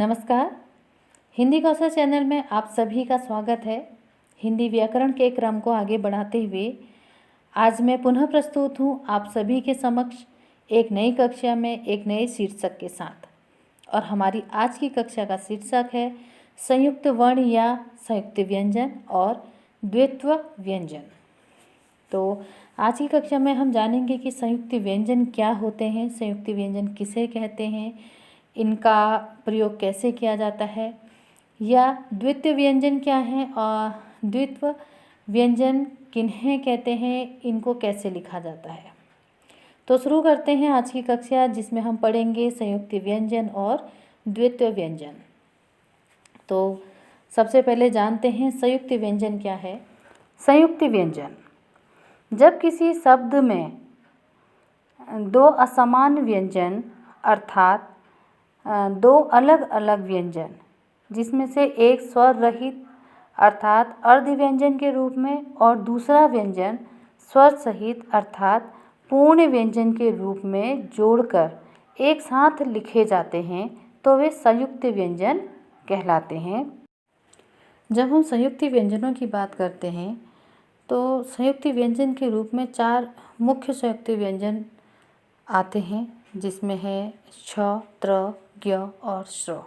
नमस्कार। हिंदी कौशल चैनल में आप सभी का स्वागत है। हिंदी व्याकरण के क्रम को आगे बढ़ाते हुए आज मैं पुनः प्रस्तुत हूँ आप सभी के समक्ष एक नई कक्षा में एक नए शीर्षक के साथ। और हमारी आज की कक्षा का शीर्षक है संयुक्त वर्ण या संयुक्त व्यंजन और द्वित्व व्यंजन। तो आज की कक्षा में हम जानेंगे कि संयुक्त व्यंजन क्या होते हैं, संयुक्त व्यंजन किसे कहते हैं, इनका प्रयोग कैसे किया जाता है, या द्वित्व व्यंजन क्या है और द्वित्व व्यंजन किन्हें कहते हैं, इनको कैसे लिखा जाता है। तो शुरू करते हैं आज की कक्षा, जिसमें हम पढ़ेंगे संयुक्त व्यंजन और द्वित्व व्यंजन। तो सबसे पहले जानते हैं संयुक्त व्यंजन क्या है। संयुक्त व्यंजन जब किसी शब्द में दो असमान व्यंजन अर्थात दो अलग अलग व्यंजन जिसमें से एक स्वर रहित अर्थात अर्ध व्यंजन के रूप में और दूसरा व्यंजन स्वर सहित अर्थात पूर्ण व्यंजन के रूप में जोड़कर एक साथ लिखे जाते हैं तो वे संयुक्त व्यंजन कहलाते हैं। जब हम संयुक्त व्यंजनों की बात करते हैं तो संयुक्त व्यंजन के रूप में चार मुख्य संयुक्त व्यंजन आते हैं, जिसमें है छ, त्र, ज्ञ और श्र।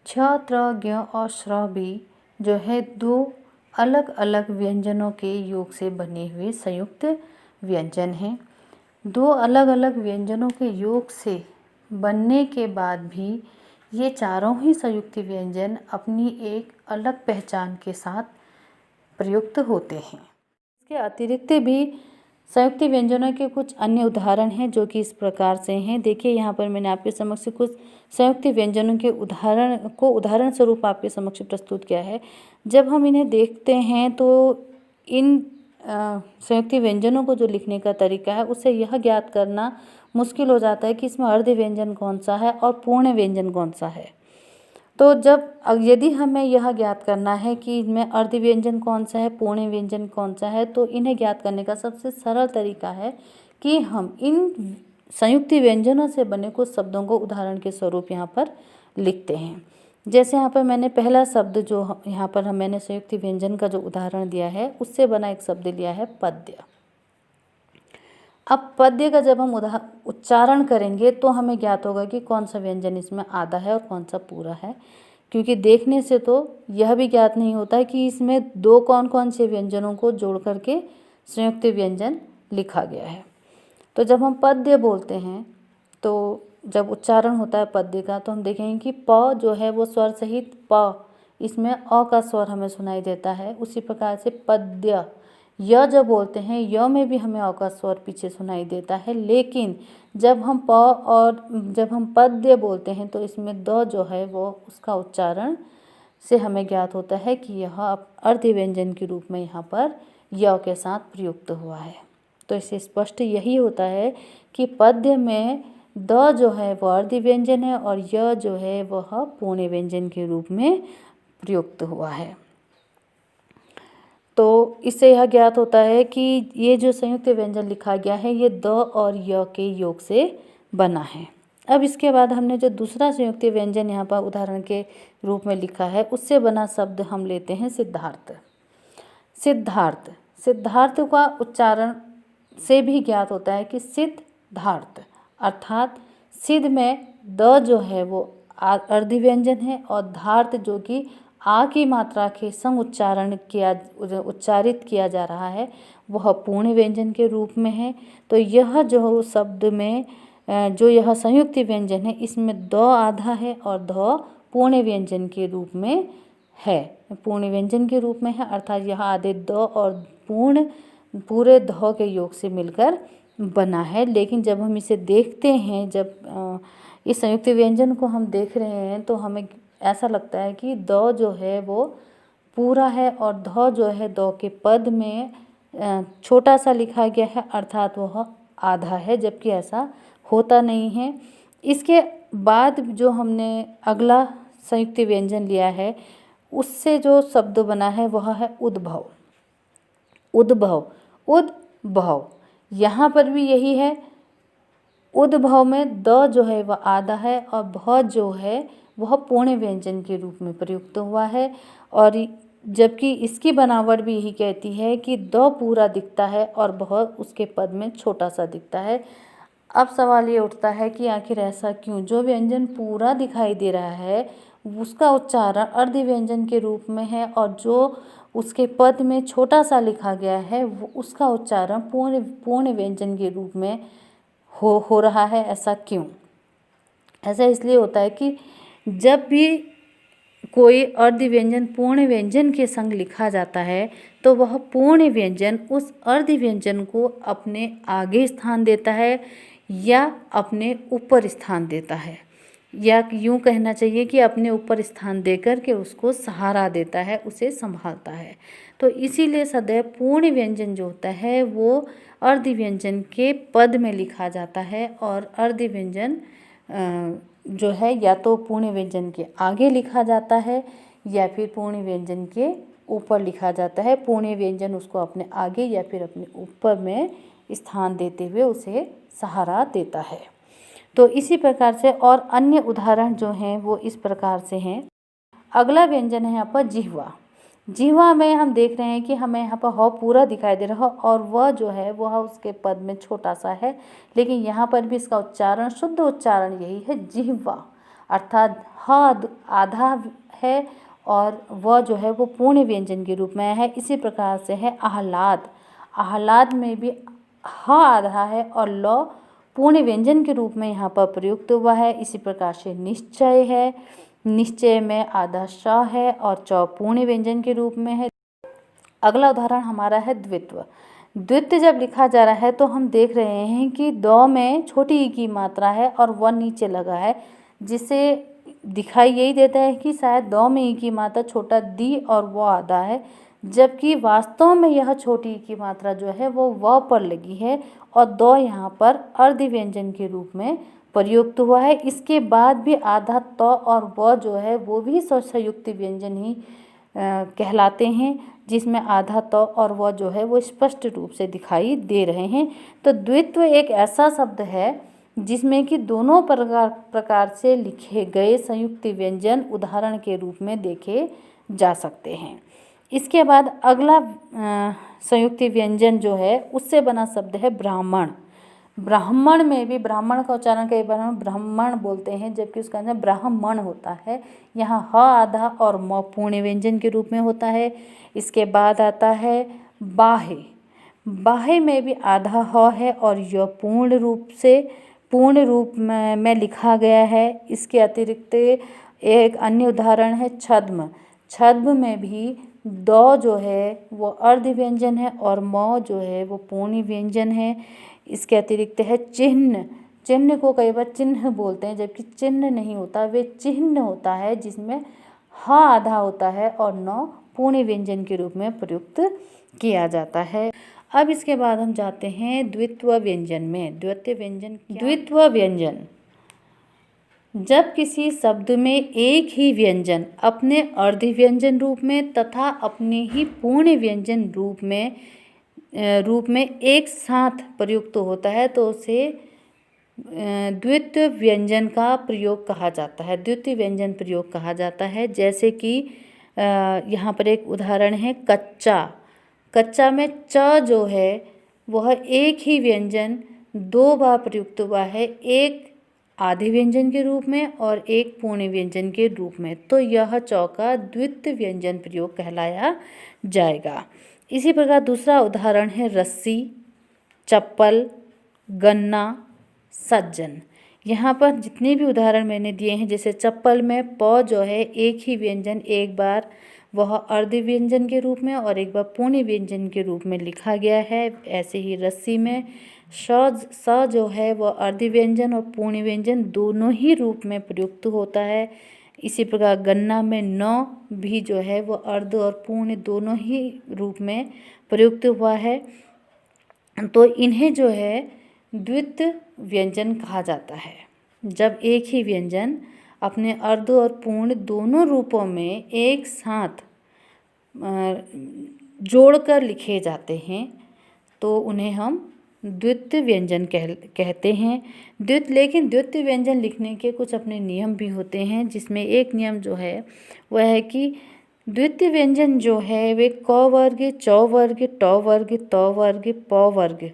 छ, त्र, ज्ञ और श्र भी जो है दो अलग अलग व्यंजनों के योग से बने हुए संयुक्त व्यंजन हैं। दो अलग अलग व्यंजनों के योग से बनने के बाद भी ये चारों ही संयुक्त व्यंजन अपनी एक अलग पहचान के साथ प्रयुक्त होते हैं। इसके अतिरिक्त भी संयुक्त व्यंजनों के कुछ अन्य उदाहरण हैं जो कि इस प्रकार से हैं। देखिए, यहाँ पर मैंने आपके समक्ष कुछ संयुक्त व्यंजनों के उदाहरण स्वरूप आपके समक्ष प्रस्तुत किया है। जब हम इन्हें देखते हैं तो इन संयुक्त व्यंजनों को जो लिखने का तरीका है उससे यह ज्ञात करना मुश्किल हो जाता है कि इसमें अर्ध व्यंजन कौन सा है और पूर्ण व्यंजन कौन सा है। तो यदि हमें यह ज्ञात करना है कि इनमें अर्ध व्यंजन कौन सा है, पूर्ण व्यंजन कौन सा है, तो इन्हें ज्ञात करने का सबसे सरल तरीका है कि हम इन संयुक्त व्यंजनों से बने कुछ शब्दों को उदाहरण के स्वरूप यहाँ पर लिखते हैं। जैसे यहाँ पर मैंने पहला शब्द जो यहाँ पर मैंने संयुक्त व्यंजन का जो उदाहरण दिया है उससे बना एक शब्द लिया है पद्य। अब पद्य का जब हम उच्चारण करेंगे तो हमें ज्ञात होगा कि कौन सा व्यंजन इसमें आधा है और कौन सा पूरा है, क्योंकि देखने से तो यह भी ज्ञात नहीं होता है कि इसमें दो कौन कौन से व्यंजनों को जोड़ करके संयुक्त व्यंजन लिखा गया है। तो जब हम पद्य बोलते हैं तो जब उच्चारण होता है पद्य का तो हम देखेंगे कि प जो है वो स्वर सहित प, इसमें अ का स्वर हमें सुनाई देता है। उसी प्रकार से पद्य, य जब बोलते हैं य में भी हमें अ का स्वर पीछे सुनाई देता है। लेकिन जब हम पद्य बोलते हैं तो इसमें द जो है वो उसका उच्चारण से हमें ज्ञात होता है कि यह अर्ध व्यंजन के रूप में यहाँ पर य के साथ प्रयुक्त हुआ है। तो इससे स्पष्ट यही होता है कि पद्य में द जो है वह अर्ध व्यंजन है और य जो है वह पूर्ण व्यंजन के रूप में प्रयुक्त हुआ है। तो इससे यह ज्ञात होता है कि ये जो संयुक्त व्यंजन लिखा गया है ये द और य के योग से बना है। अब इसके बाद हमने जो दूसरा संयुक्त व्यंजन यहाँ पर उदाहरण के रूप में लिखा है उससे बना शब्द हम लेते हैं सिद्धार्थ। सिद्धार्थ का उच्चारण से भी ज्ञात होता है कि सिद्धार्थ अर्थात सिद्ध में द जो है वो अर्ध व्यंजन है और धार्त जो कि आ की मात्रा के संग उच्चारित किया जा रहा है वह पूर्ण व्यंजन के रूप में है। तो यह जो शब्द में जो यह संयुक्त व्यंजन है इसमें द आधा है और ध पूर्ण व्यंजन के रूप में है, अर्थात यह आधे द और पूरे ध के योग से मिलकर बना है। लेकिन जब हम इसे देखते हैं, जब इस संयुक्त व्यंजन को हम देख रहे हैं तो हमें ऐसा लगता है कि द जो है वो पूरा है और ध जो है द के पद में छोटा सा लिखा गया है, अर्थात वह आधा है, जबकि ऐसा होता नहीं है। इसके बाद जो हमने अगला संयुक्त व्यंजन लिया है उससे जो शब्द बना है वह है उद्भव। यहाँ पर भी यही है उद्भव में द जो है वह आधा है और भ जो है वह पूर्ण व्यंजन के रूप में प्रयुक्त हुआ है। और जबकि इसकी बनावट भी यही कहती है कि द पूरा दिखता है और भ उसके पद में छोटा सा दिखता है। अब सवाल ये उठता है कि आखिर ऐसा क्यों? जो व्यंजन पूरा दिखाई दे रहा है उसका उच्चारण अर्ध व्यंजन के रूप में है और जो उसके पद में छोटा सा लिखा गया है वो उसका उच्चारण पूर्ण व्यंजन के रूप में हो रहा है। ऐसा क्यों? ऐसा इसलिए होता है कि जब भी कोई अर्ध व्यंजन पूर्ण व्यंजन के संग लिखा जाता है तो वह पूर्ण व्यंजन उस अर्ध व्यंजन को अपने आगे स्थान देता है या अपने ऊपर स्थान देता है, या यूँ कहना चाहिए कि अपने ऊपर स्थान देकर के उसको सहारा देता है, उसे संभालता है। तो इसीलिए सदैव पूर्ण व्यंजन जो होता है वो अर्ध व्यंजन के पद में लिखा जाता है और अर्ध व्यंजन जो है या तो पूर्ण व्यंजन के आगे लिखा जाता है या फिर पूर्ण व्यंजन के ऊपर लिखा जाता है। पूर्ण व्यंजन उसको अपने आगे या फिर अपने ऊपर में स्थान देते हुए उसे सहारा देता है। तो इसी प्रकार से और अन्य उदाहरण जो हैं वो इस प्रकार से हैं। अगला व्यंजन है यहाँ पर जिह्वा। जिह्वा में हम देख रहे हैं कि हमें यहाँ पर ह पूरा दिखाई दे रहा है और वह जो है वह उसके पद में छोटा सा है, लेकिन यहाँ पर भी इसका उच्चारण शुद्ध उच्चारण यही है जिह्वा, अर्थात ह आधा है और वह जो है वो पूर्ण व्यंजन के रूप में है। इसी प्रकार से है आह्लाद। आह्लाद में भी ह आधा है और ल पूर्ण व्यंजन के रूप में यहाँ पर प्रयुक्त हुआ है। इसी प्रकार से निश्चय है, निश्चय में आधा श है और च पूर्ण व्यंजन के रूप में है। अगला उदाहरण हमारा है द्वित्व। द्वित्व जब लिखा जा रहा है तो हम देख रहे हैं कि द में छोटी ई की मात्रा है और वह नीचे लगा है, जिससे दिखाई यही देता है कि शायद द में ई की मात्रा छोटा दी और वह आधा है, जबकि वास्तव में यह छोटी ई की मात्रा जो है वो व पर लगी है और द यहाँ पर अर्ध व्यंजन के रूप में प्रयुक्त हुआ है। इसके बाद भी आधा त और व जो है वो भी संयुक्त व्यंजन ही कहलाते हैं, जिसमें आधा त और व जो है वो स्पष्ट रूप से दिखाई दे रहे हैं। तो द्वित्व एक ऐसा शब्द है जिसमें कि दोनों प्रकार से लिखे गए संयुक्त व्यंजन उदाहरण के रूप में देखे जा सकते हैं। इसके बाद अगला संयुक्त व्यंजन जो है उससे बना शब्द है ब्राह्मण। ब्राह्मण में भी ब्राह्मण का उच्चारण कई बार हम ब्राह्मण बोलते हैं, जबकि उसका अंदर ब्राह्मण होता है। यहाँ ह आधा और म पूर्ण व्यंजन के रूप में होता है। इसके बाद आता है बाहे। बाहे में भी आधा ह है और यह पूर्ण रूप में लिखा गया है। इसके अतिरिक्त एक अन्य उदाहरण है छद्म। छद्म में भी द जो है वो अर्ध व्यंजन है और म जो है वो पूर्ण व्यंजन है। इसके अतिरिक्त है चिन्ह। चिन्ह को कई बार चिन्ह बोलते हैं, जबकि चिन्ह नहीं होता, वे चिन्ह होता है जिसमें ह आधा होता है और न पूर्ण व्यंजन के रूप में प्रयुक्त किया जाता है। अब इसके बाद हम जाते हैं द्वित्व व्यंजन में। द्वित्व व्यंजन जब किसी शब्द में एक ही व्यंजन अपने अर्ध व्यंजन रूप में तथा अपने ही पूर्ण व्यंजन रूप में एक साथ प्रयुक्त होता है तो उसे द्वित्व व्यंजन का प्रयोग कहा जाता है, द्वित्व व्यंजन प्रयोग कहा जाता है। जैसे कि यहाँ पर एक उदाहरण है कच्चा। कच्चा में च जो है वह एक ही व्यंजन दो बार प्रयुक्त हुआ है, एक आधे व्यंजन के रूप में और एक पूर्ण व्यंजन के रूप में, तो यह च का द्वित्व व्यंजन प्रयोग कहलाया जाएगा। इसी प्रकार दूसरा उदाहरण है रस्सी, चप्पल, गन्ना, सज्जन। यहाँ पर जितने भी उदाहरण मैंने दिए हैं, जैसे चप्पल में प जो है एक ही व्यंजन एक बार वह अर्ध व्यंजन के रूप में और एक बार पूर्ण व्यंजन के रूप में लिखा गया है। ऐसे ही रस्सी में स जो है वह अर्ध व्यंजन और पूर्ण व्यंजन दोनों ही रूप में प्रयुक्त होता है। इसी प्रकार गन्ना में न भी जो है वह अर्ध और पूर्ण दोनों ही रूप में प्रयुक्त हुआ है। तो इन्हें जो है द्वित्व व्यंजन कहा जाता है, जब एक ही व्यंजन अपने अर्ध और पूर्ण दोनों रूपों में एक साथ जोड़कर लिखे जाते हैं तो उन्हें हम द्वित्व व्यंजन कहते हैं। लेकिन द्वित्व व्यंजन लिखने के कुछ अपने नियम भी होते हैं, जिसमें एक नियम जो है वह है कि द्वित्व व्यंजन जो है वे क वर्ग, च वर्ग, ट वर्ग, त वर्ग, प वर्ग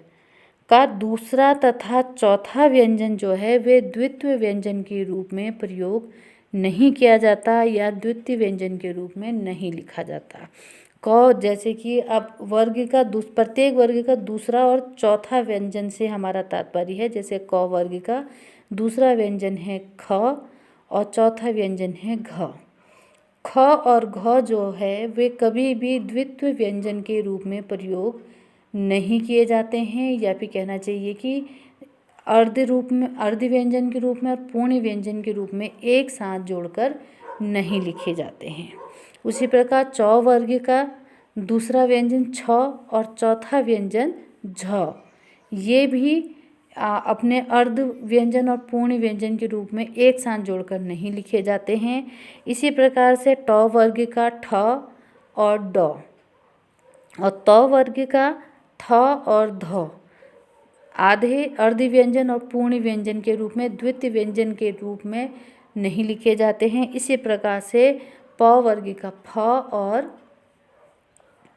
का दूसरा तथा चौथा व्यंजन जो है वे द्वित्व व्यंजन के रूप में प्रयोग नहीं किया जाता या द्वित्व व्यंजन के रूप में नहीं लिखा जाता। क जैसे कि अब प्रत्येक वर्ग का दूसरा और चौथा व्यंजन से हमारा तात्पर्य है। जैसे क वर्ग का दूसरा व्यंजन है ख और चौथा व्यंजन है घ। ख और घ जो है वे कभी भी द्वित्व व्यंजन के रूप में प्रयोग नहीं किए जाते हैं, या फिर कहना चाहिए कि अर्ध व्यंजन के रूप में और पूर्ण व्यंजन के रूप में एक साथ जोड़कर नहीं लिखे जाते हैं। उसी प्रकार च वर्ग का दूसरा व्यंजन छ और चौथा व्यंजन झ, ये भी अपने अर्ध व्यंजन और पूर्ण व्यंजन के रूप में एक साथ जोड़कर नहीं लिखे जाते हैं। इसी प्रकार से ट वर्ग का ठ और ड और त वर्ग का थ और ध आधे अर्ध व्यंजन और पूर्ण व्यंजन के रूप में द्वितीय व्यंजन के रूप में नहीं लिखे जाते हैं। इसी प्रकार से प वर्ग का फ और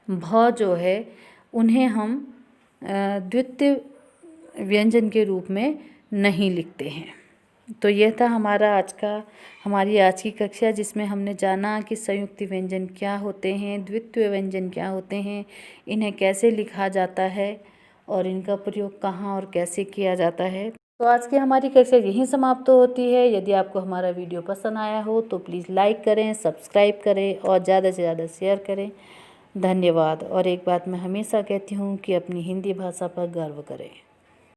भ जो है उन्हें हम द्वितीय व्यंजन के रूप में नहीं लिखते हैं। तो यह था हमारी आज की कक्षा, जिसमें हमने जाना कि संयुक्त व्यंजन क्या होते हैं, द्वितीय व्यंजन क्या होते हैं, इन्हें कैसे लिखा जाता है और इनका प्रयोग कहाँ और कैसे किया जाता है। तो आज की हमारी कक्षा यहीं समाप्त होती है। यदि आपको हमारा वीडियो पसंद आया हो तो प्लीज़ लाइक करें, सब्सक्राइब करें और ज़्यादा से ज़्यादा शेयर करें। धन्यवाद। और एक बात मैं हमेशा कहती हूँ कि अपनी हिंदी भाषा पर गर्व करें।